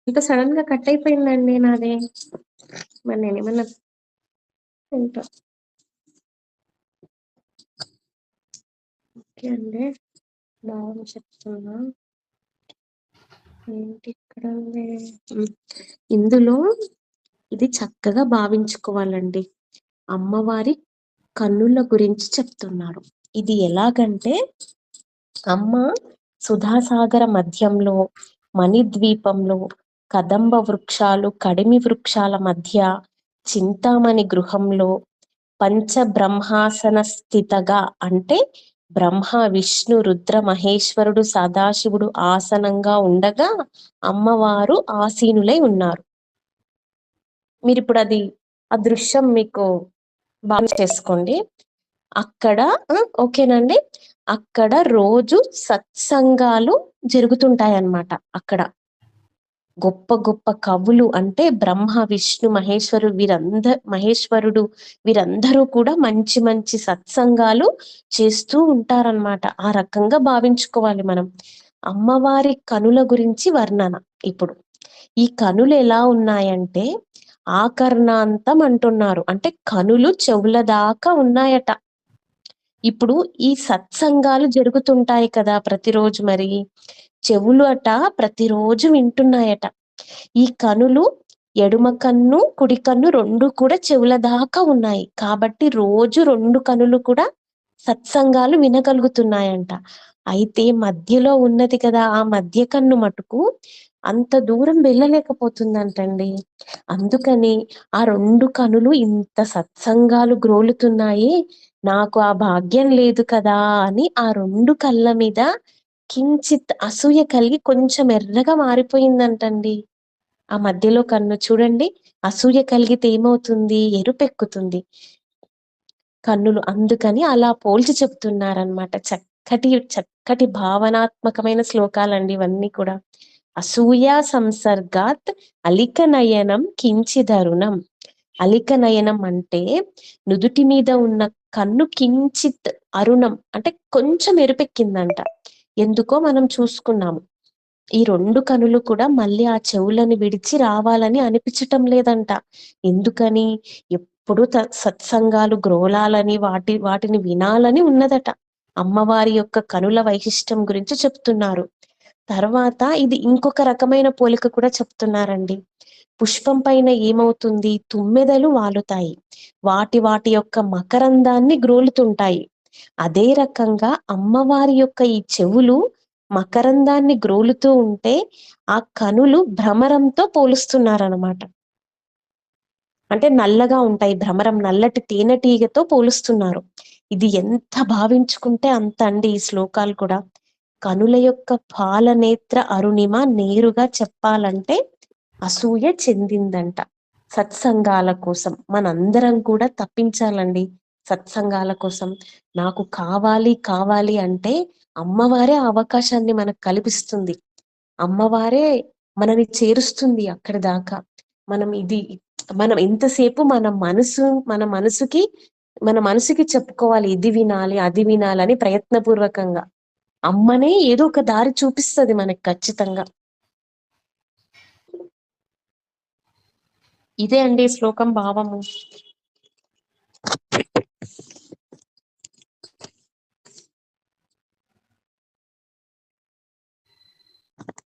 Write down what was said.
ఇంత సడన్ గా కట్ అయిపోయిందండి నాది. మరి నేనేమన్నా ఉంటా. ఓకే అండి, బాగా చెప్తున్నా. ఏంటి ఇక్కడ ఉంది? ఇందులో ఇది చక్కగా భావించుకోవాలండి. అమ్మవారి కన్నుల గురించి చెప్తున్నారు. ఇది ఎలాగంటే, అమ్మ సుధాసాగర మధ్యంలో మణిద్వీపంలో కదంబ వృక్షాలు కడిమి వృక్షాల మధ్య చింతామణి గృహంలో పంచబ్రహ్మాసన స్థితగా, అంటే బ్రహ్మ విష్ణు రుద్ర మహేశ్వరుడు సదాశివుడు ఆసనంగా ఉండగా అమ్మవారు ఆసీనులై ఉన్నారు. మీరు ఇప్పుడు అది ఆ దృశ్యం మీకు బాగా చేసుకోండి. అక్కడ ఓకేనండి, అక్కడ రోజు సత్సంగాలు జరుగుతుంటాయన్నమాట. అక్కడ గొప్ప గొప్ప కవులు, అంటే బ్రహ్మ విష్ణు మహేశ్వరుడు వీరందరూ కూడా మంచి మంచి సత్సంగాలు చేస్తూ ఉంటారన్నమాట. ఆ రకంగా భావించుకోవాలి మనం. అమ్మవారి కనుల గురించి వర్ణన. ఇప్పుడు ఈ కనులు ఎలా ఉన్నాయంటే ఆకర్ణాంతం అంటున్నారు, అంటే కనులు చెవుల దాకా ఉన్నాయట. ఇప్పుడు ఈ సత్సంగాలు జరుగుతుంటాయి కదా ప్రతిరోజు, మరి చెవులు అట ప్రతిరోజు వింటున్నాయట. ఈ కనులు ఎడమ కన్ను కుడి కన్ను రెండు కూడా చెవుల దాకా ఉన్నాయి కాబట్టి రోజు రెండు కనులు కూడా సత్సంగాలు వినగలుగుతున్నాయంట. అయితే మధ్యలో ఉన్నది కదా ఆ మధ్య కన్ను మటుకు అంత దూరం వెళ్ళలేకపోతుందంటండి. అందుకని ఆ రెండు కనులు ఇంత సత్సంగాలు గ్రోలుతున్నాయి, నాకు ఆ భాగ్యం లేదు కదా అని ఆ రెండు కళ్ళ మీద కించిత్ అసూయ కలిగి కొంచెం ఎర్రగా మారిపోయిందంటండి. ఆ మధ్యలో కన్ను చూడండి, అసూయ కలిగితే ఏమవుతుంది? ఎరుపెక్కుతుంది కన్నులు. అందుకని అలా పోల్చి చెప్తున్నారనమాట. చక్కటి చక్కటి భావనాత్మకమైన శ్లోకాలండి ఇవన్నీ కూడా. అసూయ సంసర్గాత్ అలిక నయనం కించిదరుణం. అలిక నయనం అంటే నుదుటి మీద ఉన్న కన్ను కించిత్ అరుణం, అంటే కొంచెం ఎరుపెక్కిందంట. ఎందుకో మనం చూసుకున్నాము. ఈ రెండు కనులు కూడా మళ్ళీ ఆ చెవులను విడిచి రావాలని అనిపించటం లేదంట. ఎందుకని? ఎప్పుడు సత్సంగాలు గ్రోలాలని వాటిని వినాలని ఉన్నదట. అమ్మవారి యొక్క కనుల వైశిష్టం గురించి చెప్తున్నారు. తర్వాత ఇది ఇంకొక రకమైన పోలిక కూడా చెప్తున్నారండి. పుష్పం పైన ఏమవుతుంది? తుమ్మెదలు వాలుతాయి, వాటి వాటి యొక్క మకరందాన్ని గ్రోలుతుంటాయి. అదే రకంగా అమ్మవారి యొక్క ఈ చెవులు మకరందాన్ని గ్రోలుతూ ఉంటే ఆ కనులు భ్రమరంతో పోలుస్తున్నారనమాట. అంటే నల్లగా ఉంటాయి, భ్రమరం నల్లటి తేనెటీగతో పోలుస్తున్నారు. ఇది ఎంత భావించుకుంటే అంత అండి ఈ శ్లోకాలు కూడా. కనుల యొక్క పాలనేత్ర అరుణిమ నేరుగా చెప్పాలంటే అసూయ చెందిందంట. సత్సంగాల కోసం మనందరం కూడా తప్పించాలండి. సత్సంగాల కోసం నాకు కావాలి కావాలి అంటే అమ్మవారే ఆ అవకాశాన్ని మనకు కల్పిస్తుంది. అమ్మవారే మనని చేరుస్తుంది అక్కడి దాకా. మనం ఎంతసేపు మన మనసుకి చెప్పుకోవాలి, ఇది వినాలి అది వినాలని ప్రయత్నపూర్వకంగా. అమ్మనే ఏదో ఒక దారి చూపిస్తుంది మనకి ఖచ్చితంగా. ఇదే అండి శ్లోకం భావము.